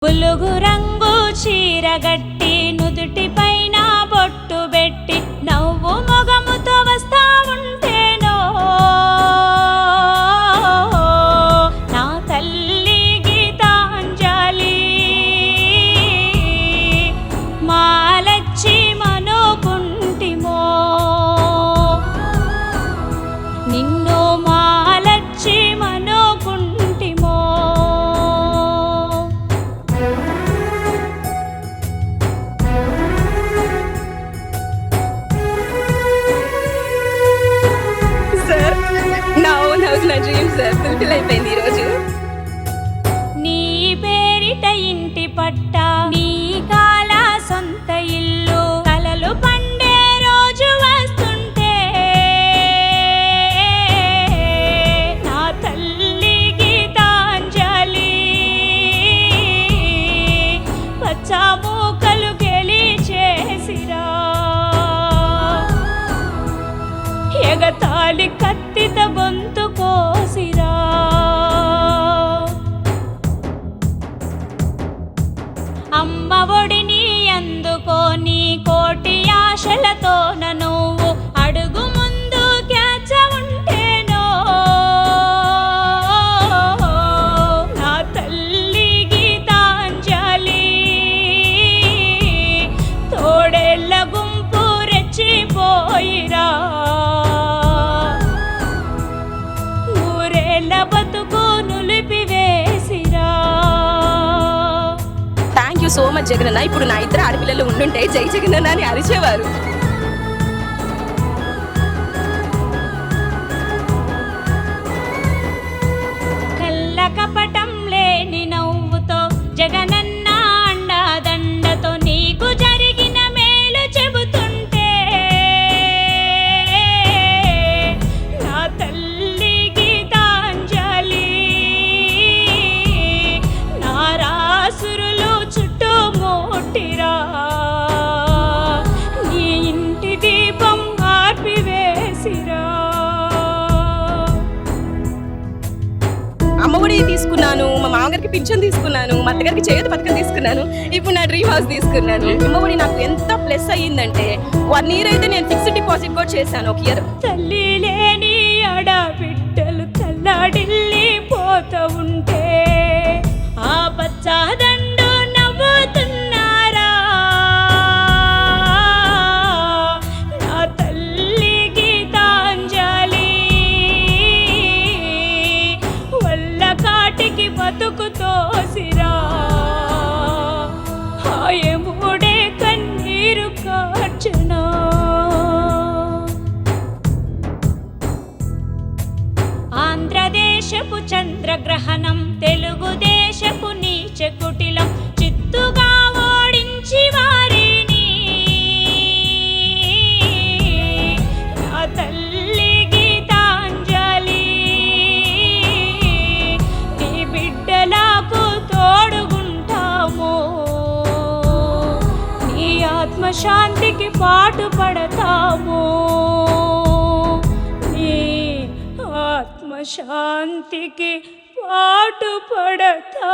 పులుగు రంగు చీరగట్టి నుదుటి పైన బొట్టు పెట్టి నవ్వు మొగముతో వస్తా ఉంటేనో నా తల్లి గీతాంజలి మాలచ్చి మనోకుంటిమో నిన్ను మాలచ్చి మనోకుంటిమో. సార్ నా ఓన్ హౌస్ నా డ్రీమ్ సార్ ఫుల్ఫిల్ అయిపోయింది ఈరోజు. నీ పేరిట ఇంటి పట్ట నీ కాల సొంత ఇల్లు కలలు పండే రోజు వస్తుంటే నా తల్లి గీతాంజలి పచ్చా మూకలు గెలి చేసిరా ఎగతాళి కత్తిత గొంతు కోసిరా. అమ్మ ఒడిని అందుకోని కోటి ఆశలతో నువ్వు అడుగు ముందు క్యాచ ఉంటేనో నా తల్లి గీతాంజలి తోడేళ్ళ గుంపు రెచ్చిపోయిరా ఊరేళ్ళ బతుకు నులిపివేసిరా. థ్యాంక్ యూ సో మచ్ జగనన్న. ఇప్పుడు నా ఇద్దరు ఆడపిల్లలు ఉండుంటే జై జగనన్న అని అరిచేవారు. కళ్ళ కపటం లేని నవ్వుతో జగనన్న అండదండతో నీకు జరిగిన మేలు చెబుతుంటే నా తల్లి గీతాంజలి నా రాసురులు చుట్టుముట్టిరా నీ ఇంటి దీపం ఆర్పివేసిరా. అమ్మఒడి తీసుకున్నాను, మా మామగారికి పింఛన్ తీసుకున్నాను, మా అత్తగారికి చేయూత పథకం తీసుకున్నాను, ఇప్పుడు నా డ్రీమ్ హౌస్ తీసుకున్నాను. అమ్మఒడి నాకు ఎంత ప్లస్ అయ్యిందంటే 1 year అయితే నేను ఫిక్స్డ్ డిపాజిట్ కూడా చేశాను. 1 year తల్లి లేని ఆడబిడ్డలు తల్లాడిల్లి పోతూ ఉంటే ఆ పచ్చదండు నవ్వుతున్నారా నా తల్లి గీతాంజలి వల్ల కాటికి బతుకు తోసిరా హాయముడే కన్నీరు కార్చనా. ఆంధ్రదేశపు చంద్రగ్రహణం తెలుగుదేశపు నీచ కుటిలం చిత్తుగా ఓడించి వారిని నా తల్లి గీతాంజలి నీ బిడ్డలకు తోడుగుంటాము నీ ఆత్మశాంతికి పాటుపడతాము నీ ఆత్మశాంతికి పాటుపడతాము.